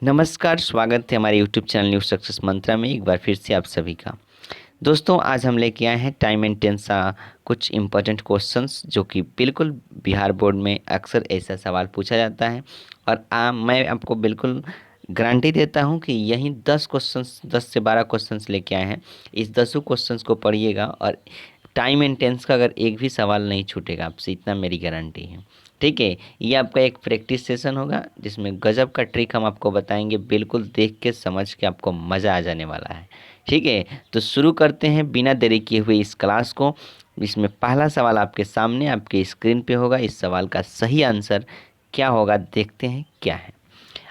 नमस्कार, स्वागत है हमारे यूट्यूब चैनल न्यू सक्सेस मंत्रा में एक बार फिर से आप सभी का। दोस्तों, आज हम लेके आए हैं टाइम एंड टेंस का कुछ इम्पोर्टेंट क्वेश्चंस जो कि बिल्कुल बिहार बोर्ड में अक्सर ऐसा सवाल पूछा जाता है। और मैं आपको बिल्कुल गारंटी देता हूं कि यही 10 से 12 क्वेश्चंस लेके आए हैं। इस 10 क्वेश्चंस को पढ़िएगा और टाइम एंड टेंस का अगर एक भी सवाल नहीं छूटेगा आपसे, इतना मेरी गारंटी है। ठीक है, ये आपका एक प्रैक्टिस सेशन होगा जिसमें गजब का ट्रिक हम आपको बताएंगे, बिल्कुल देख के समझ के आपको मज़ा आ जाने वाला है। ठीक है, तो शुरू करते हैं बिना देरी किए हुए इस क्लास को। इसमें पहला सवाल आपके सामने आपके स्क्रीन पे होगा। इस सवाल का सही आंसर क्या होगा, देखते हैं क्या है।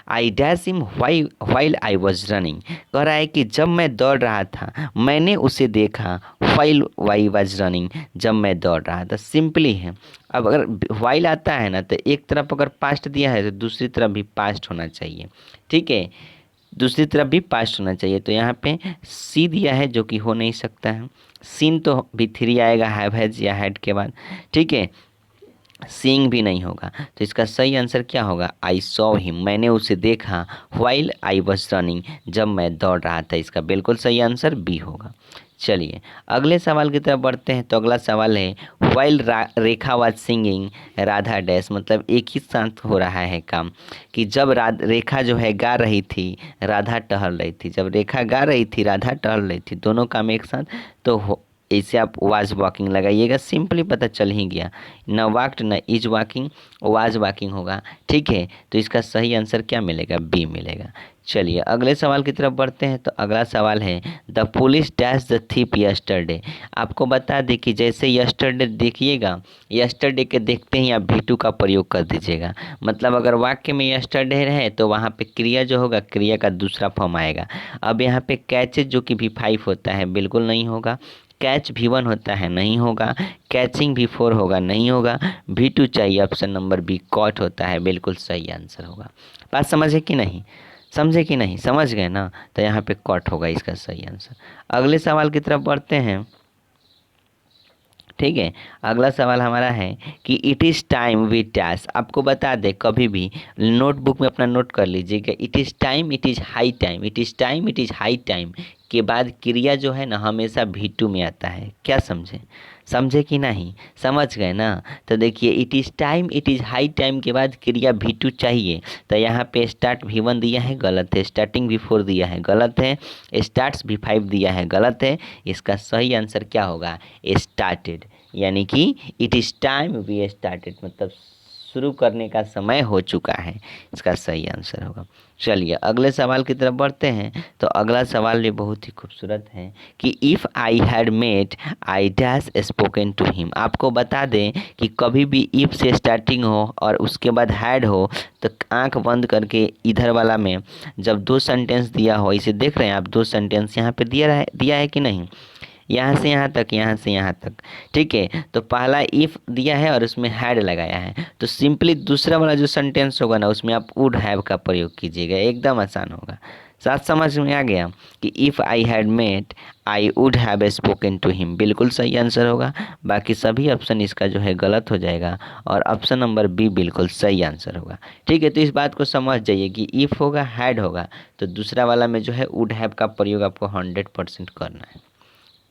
I dash him while I was running. कह रहा है कि जब मैं दौड़ रहा था मैंने उसे देखा। वाइल वाई वॉज रनिंग, जब मैं दौड़ रहा था। सिंपली है। अब अगर वाइल आता है ना, तो एक तरफ अगर पास्ट दिया है तो दूसरी तरफ भी पास्ट होना चाहिए। ठीक है, दूसरी तरफ भी पास्ट होना चाहिए। तो यहाँ पे सी दिया है जो कि हो नहीं सकता है। सीन तो भी थ्री आएगा हैव हैज या हैड के बाद। ठीक है, सीइंग भी नहीं होगा। तो इसका सही आंसर क्या होगा, आई सॉ हिम, मैंने उसे देखा। व्हाइल आई वॉज रनिंग, जब मैं दौड़ रहा था। इसका बिल्कुल सही आंसर बी होगा। चलिए अगले सवाल की तरफ बढ़ते हैं। तो अगला सवाल है while Rekha was singing Radha dash. मतलब एक ही साथ हो रहा है काम कि जब रेखा जो है गा रही थी, राधा टहल रही थी। जब रेखा गा रही थी, राधा टहल रही थी, दोनों काम एक साथ। तो इसे आप वाज वॉकिंग लगाइएगा, सिंपली पता चल ही गया। न वाक्ड न इज वॉकिंग, वाज वॉकिंग होगा। ठीक है, तो इसका सही आंसर क्या मिलेगा, बी मिलेगा। चलिए अगले सवाल की तरफ बढ़ते हैं। तो अगला सवाल है the police dash the thief yesterday. आपको बता दें कि जैसे यस्टरडे देखिएगा, यस्टरडे के देखते ही आप भी टू का प्रयोग कर दीजिएगा। मतलब अगर वाक्य में यस्टरडे है तो वहाँ पे क्रिया जो होगा, क्रिया का दूसरा फॉर्म आएगा। अब यहाँ पे कैचेज जो कि V5 होता है, बिल्कुल नहीं होगा। कैच V1 होता है, नहीं होगा। कैचिंग V4 होगा, नहीं होगा। V2 चाहिए, ऑप्शन नंबर बी कॉट होता है, बिल्कुल सही आंसर होगा। बात समझे कि नहीं, समझे कि नहीं, समझ गए ना। तो यहाँ पे कॉट होगा इसका सही आंसर। अगले सवाल की तरफ बढ़ते हैं। ठीक है, अगला सवाल हमारा है कि इट इज़ टाइम वी टैस। आपको बता दें, कभी भी नोटबुक में अपना नोट कर लीजिएगा। It is time, it is high time, it is time, it is high time के बाद क्रिया जो है ना हमेशा V2 में आता है। क्या समझे, समझे कि नहीं, समझ गए ना। तो देखिए it is time, it is high time के बाद क्रिया V2 चाहिए। तो यहाँ पे स्टार्ट V1 दिया है, गलत है। स्टार्टिंग V4 दिया है, गलत है। स्टार्ट्स V5 दिया है, गलत है। इसका सही आंसर क्या होगा, स्टार्टेड। यानी कि it is time we started, मतलब शुरू करने का समय हो चुका है। इसका सही आंसर होगा। चलिए अगले सवाल की तरफ बढ़ते हैं। तो अगला सवाल भी बहुत ही खूबसूरत है कि if I had met I dash spoken to him. आपको बता दें कि कभी भी इफ़ से स्टार्टिंग हो और उसके बाद हैड हो तो आंख बंद करके इधर वाला में जब दो सेंटेंस दिया हो, इसे देख रहे हैं आप, दो सेंटेंस यहाँ पे दिया है कि नहीं, यहाँ से यहाँ तक, यहाँ से यहाँ तक। ठीक है, तो पहला इफ़ दिया है और उसमें हैड लगाया है। तो सिंपली दूसरा वाला जो सेंटेंस होगा ना, उसमें आप वुड हैव का प्रयोग कीजिएगा, एकदम आसान होगा। साथ समझ में आ गया कि if I had met I would have spoken to him, बिल्कुल सही आंसर होगा। बाकी सभी ऑप्शन इसका जो है गलत हो जाएगा और ऑप्शन नंबर बी बिल्कुल सही आंसर होगा। ठीक है, तो इस बात को समझ जाइए कि इफ़ होगा, हैड होगा, तो दूसरा वाला में जो है वुड हैव का प्रयोग आपको 100% करना है।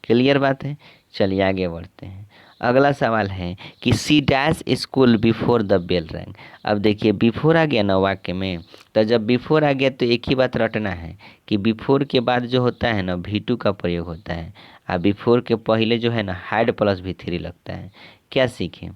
क्लियर बात है। चलिए आगे बढ़ते हैं। अगला सवाल है कि C dash school before the bell rang. अब देखिए बिफोर आ गया ना वाक्य में, तो जब बिफोर आ गया तो एक ही बात रटना है कि बिफोर के बाद जो होता है ना V2 का प्रयोग होता है। और बिफोर के पहले जो है ना हैड प्लस V3 लगता है। क्या सीखें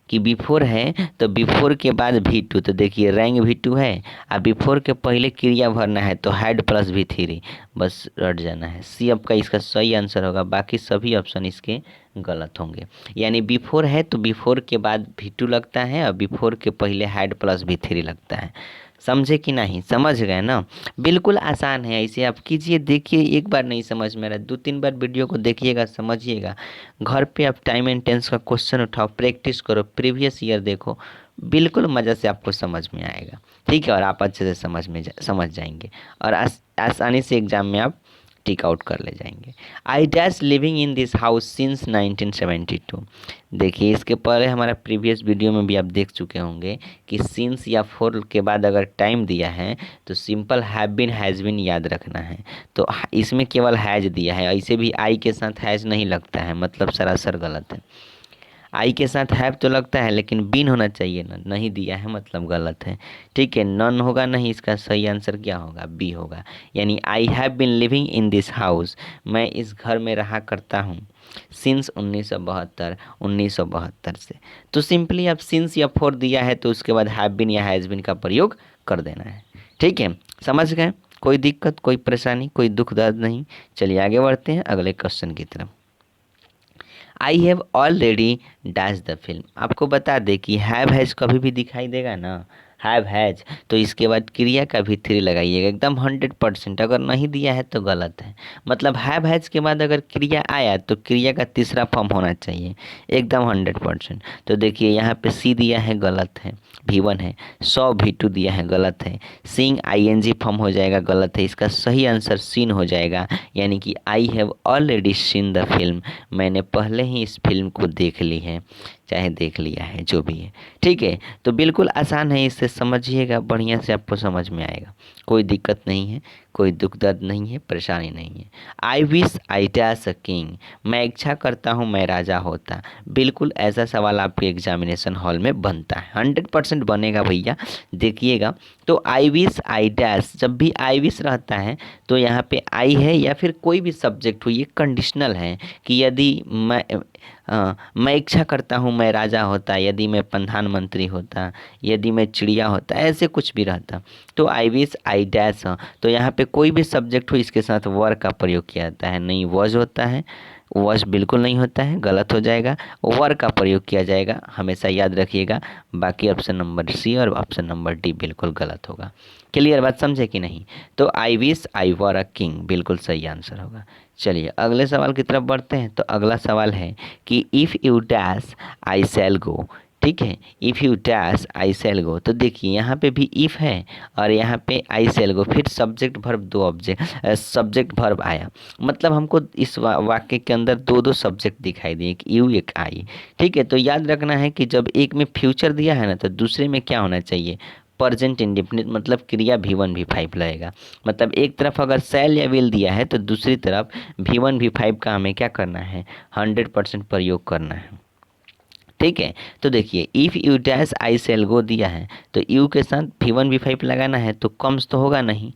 कि बिफोर है तो बिफोर के बाद V2, तो देखिए रैंक V2 है और बिफोर के पहले क्रिया भरना है तो हैड प्लस V3, बस रट जाना है। सी आपका इसका सही आंसर होगा, बाकी सभी ऑप्शन इसके गलत होंगे। यानी बिफोर है तो बिफोर के बाद V2 लगता है और बिफोर के पहले हैड प्लस V3 लगता है। समझे कि नहीं, समझ गए ना। बिल्कुल आसान है, ऐसे आप कीजिए, देखिए एक बार नहीं समझ में आ रहा, 2-3 बार वीडियो को देखिएगा, समझिएगा। घर पे आप टाइम एंड टेंस का क्वेश्चन उठाओ, प्रैक्टिस करो, प्रीवियस ईयर देखो, बिल्कुल मज़ा से आपको समझ में आएगा। ठीक है, और आप अच्छे से समझ जाएंगे और आसानी से एग्ज़ाम में आप टिक आउट कर ले जाएंगे। I dash living in this house since 1972। देखिए इसके पहले हमारा प्रीवियस वीडियो में भी आप देख चुके होंगे कि सिंस या फॉर के बाद अगर टाइम दिया है तो simple have been has been याद रखना है। तो इसमें केवल हैज़ दिया है, ऐसे भी आई के साथ हैज़ नहीं लगता है, मतलब सरासर गलत है। आई के साथ हैव तो लगता है लेकिन बीन होना चाहिए ना, नहीं दिया है मतलब गलत है। ठीक है, नन होगा नहीं, इसका सही आंसर क्या होगा, बी होगा। यानी I have been living in this house, मैं इस घर में रहा करता हूँ सिंस 1972 से। तो सिंपली अब सिंस या फॉर दिया है तो उसके बाद हैव बीन या हैज़ बीन का प्रयोग कर देना है। ठीक है, समझ गए? कोई दिक्कत, कोई परेशानी, कोई दुख दर्द नहीं। चलिए आगे बढ़ते हैं अगले क्वेश्चन की तरफ। I have already dash the film. आपको बता दें कि हैव हैज कभी भी दिखाई देगा ना, हैव हैज, तो इसके बाद क्रिया का भी थ्री लगाइएगा एकदम 100%। अगर नहीं दिया है तो गलत है। मतलब हैव हैज के बाद अगर क्रिया आया तो क्रिया का तीसरा फॉर्म होना चाहिए एकदम 100%। तो देखिए यहाँ पे सी दिया है, गलत है, V1 है। सॉ V2 दिया है, गलत है। सीइंग ING फॉर्म हो जाएगा, गलत है। इसका सही आंसर सीन हो जाएगा, यानी कि I have already seen the film, मैंने पहले ही इस फिल्म को देख ली है, चाहे देख लिया है, जो भी है। ठीक है, तो बिल्कुल आसान है, इससे समझिएगा, बढ़िया से आपको समझ में आएगा। कोई दिक्कत नहीं है, कोई दुख दर्द नहीं है, परेशानी नहीं है। I wish I dash a king, मैं इच्छा करता हूँ मैं राजा होता। बिल्कुल ऐसा सवाल आपके एग्जामिनेशन हॉल में बनता है, 100% बनेगा भैया, देखिएगा। तो आई विश आई डैश, जब भी आई विश रहता है तो यहाँ पे आई है या फिर कोई भी सब्जेक्ट हो, ये कंडीशनल है कि यदि मैं इच्छा करता हूँ मैं राजा होता, यदि मैं प्रधानमंत्री होता, यदि मैं चिड़िया होता, ऐसे कुछ भी रहता तो आई विश आई डैश। तो यहाँ पे कोई भी सब्जेक्ट हो इसके साथ वर का प्रयोग किया जाता है, नहीं वॉज होता है, वॉश बिल्कुल नहीं होता है, गलत हो जाएगा। वर का प्रयोग किया जाएगा, हमेशा याद रखिएगा। बाकी ऑप्शन नंबर सी और ऑप्शन नंबर डी बिल्कुल गलत होगा। क्लियर बात, समझे कि नहीं? तो I wish I were a king बिल्कुल सही आंसर होगा। चलिए अगले सवाल की तरफ बढ़ते हैं। तो अगला सवाल है कि इफ़ यू डैश आई शैल गो। ठीक है, इफ़ यू डैश आई शैल गो, तो देखिए यहाँ पे भी इफ़ है और यहाँ पे आई शैल गो, फिर सब्जेक्ट वर्ब दो ऑब्जेक्ट, सब्जेक्ट वर्ब आया, मतलब हमको इस वाक्य के अंदर दो दो सब्जेक्ट दिखाई दिए, एक यू एक आई। ठीक है, तो याद रखना है कि जब एक में फ्यूचर दिया है ना तो दूसरे में क्या होना चाहिए, प्रेजेंट इंडेफिनिट, मतलब क्रिया V1 V5 लगेगा। मतलब एक तरफ अगर शैल या विल दिया है तो दूसरी तरफ V1 V5 का हमें क्या करना है, 100% प्रयोग करना है। ठीक है, तो देखिए if you dash I shall go दिया है तो यू के साथ V1 V5 लगाना है, तो कम्स तो होगा नहीं।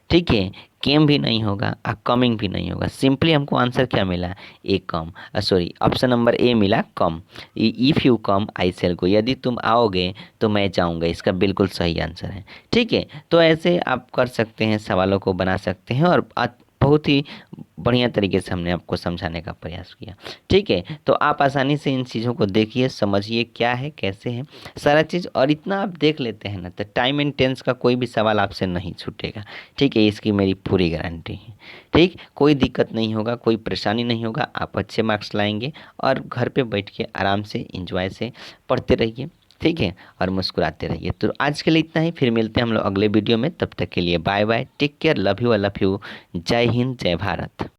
ठीक है, केम भी नहीं होगा और कमिंग भी नहीं होगा। सिंपली हमको आंसर क्या मिला, A come, sorry option number A मिला, come. If you come I shall go, यदि तुम आओगे तो मैं जाऊंगा, इसका बिल्कुल सही आंसर है। ठीक है, तो ऐसे आप कर सकते हैं, सवालों को बना सकते हैं और बहुत ही बढ़िया तरीके से हमने आपको समझाने का प्रयास किया। ठीक है, तो आप आसानी से इन चीज़ों को देखिए, समझिए क्या है कैसे है सारा चीज़, और इतना आप देख लेते हैं ना तो टाइम एंड टेंस का कोई भी सवाल आपसे नहीं छूटेगा। ठीक है, इसकी मेरी पूरी गारंटी है। ठीक, कोई दिक्कत नहीं होगा, कोई परेशानी नहीं होगा, आप अच्छे मार्क्स लाएंगे और घर पे बैठ के आराम से इंजॉय से पढ़ते रहिए। ठीक है, और मुस्कुराते रहिए। तो आज के लिए इतना ही, फिर मिलते हैं हम लोग अगले वीडियो में। तब तक के लिए bye bye, take care, love you, I love you. जय हिंद, जय भारत।